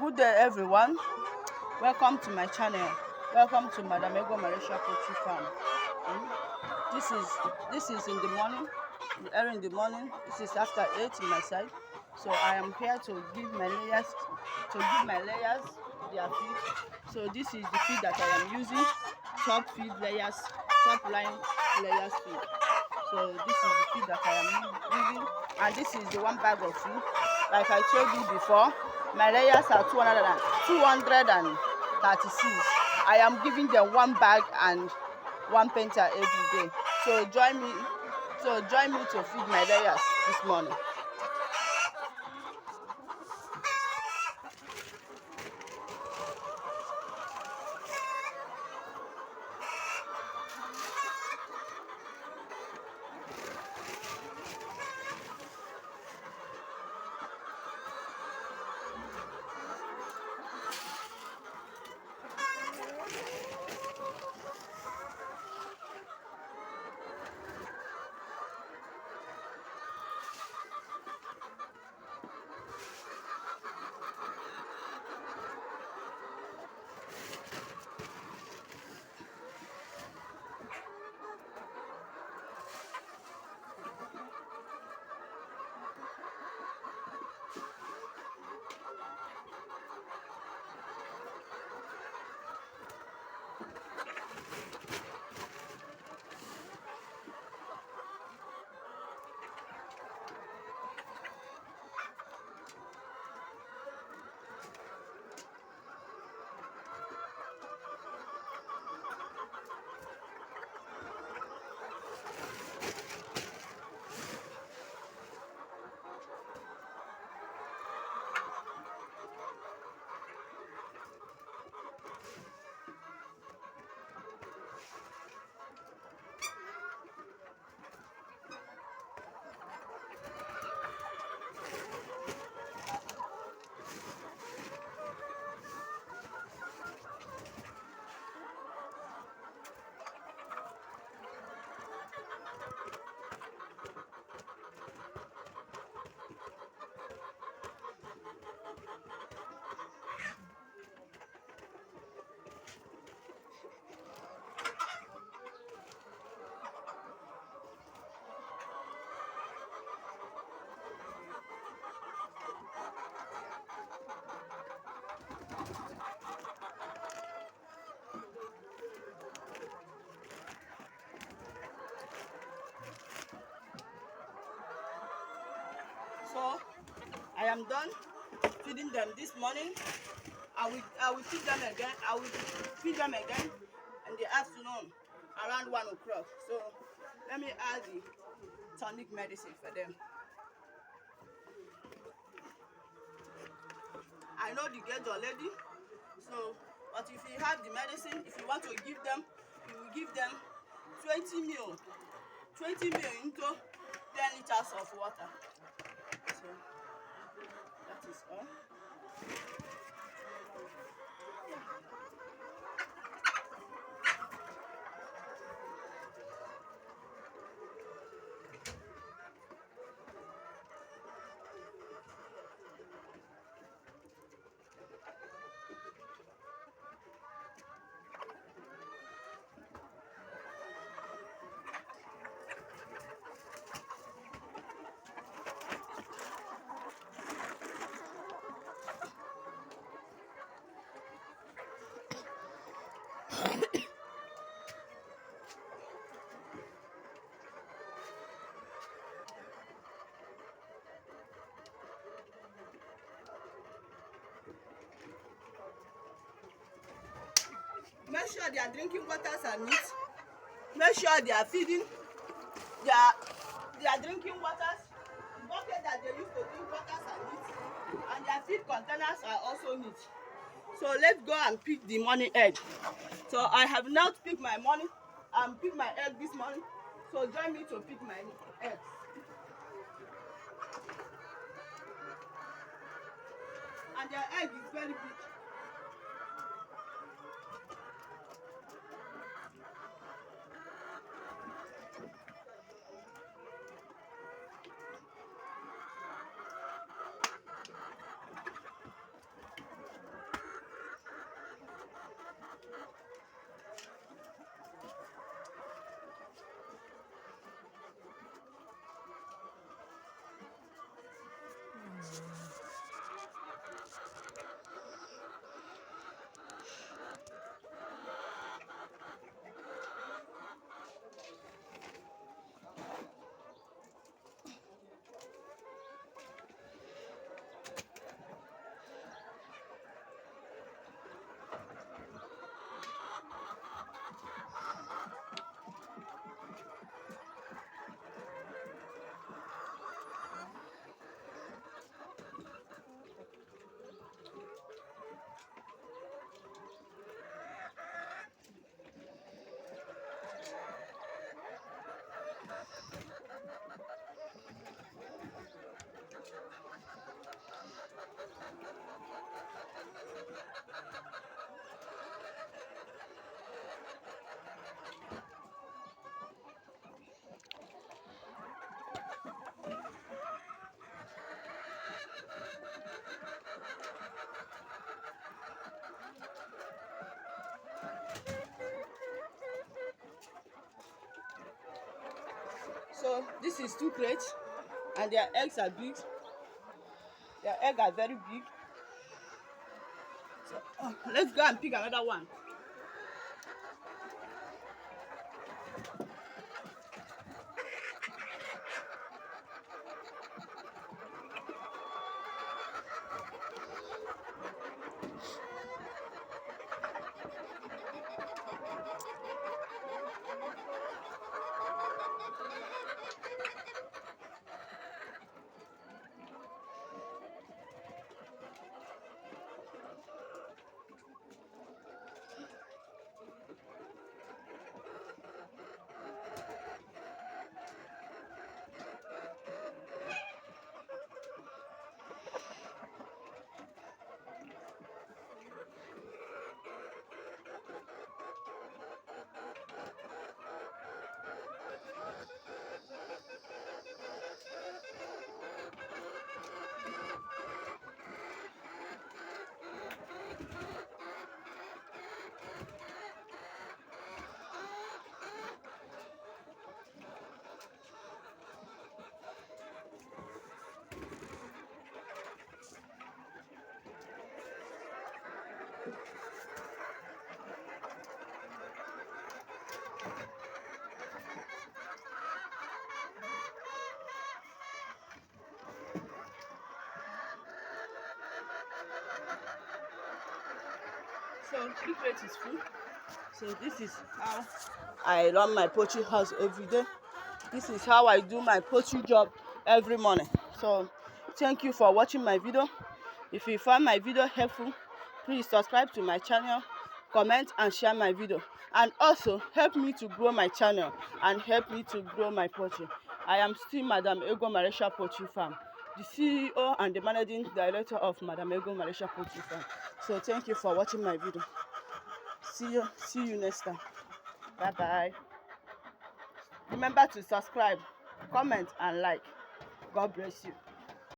Good day, everyone. Welcome to my channel. Welcome to Madam Ego Malaysia Poultry Farm. Mm. This is in the morning, early in the morning. This is after 8 in my side. So I am here to give my layers their feed. So this is the feed that I am using. Top feed layers, top line layers feed. So this is the feed that I am using, and this is the one bag of food. Like I told you before, my layers are 236. I am giving them one bag and one penta every day. So join me to feed my layers this morning. So I am done feeding them this morning. I will feed them again. I will feed them again in the afternoon around 1 o'clock. So let me add the tonic medicine for them. I know the gauge already. So, but if you have the medicine, if you want to give them, you will give them 20 ml, 20 ml into 10 liters of water. So that is all. Make sure they are drinking waters and meat. Make sure they are feeding. They are drinking waters. The bucket that they use to drink waters and meat, and their feed containers are also neat. So let's go and pick the morning egg. So I have not picked my morning. Pick my egg this morning. So join me to pick my eggs. And their egg is very big. So this is 2 crates, and their eggs are big. Their eggs are very big. So let's go and pick another one. So 3 crates is full. So this is how I run my poultry house every day. This is how I do my poultry job every morning. So thank you for watching my video. If you find my video helpful, please subscribe to my channel, comment and share my video, and also help me to grow my channel and help me to grow my poultry. I am still Madam Ego Malaysia Poultry Farm, the CEO and the Managing Director of Madam Ego Malaysia Poultry Farm. So thank you for watching my video. See you next time. Bye bye. Remember to subscribe, comment and like. God bless you.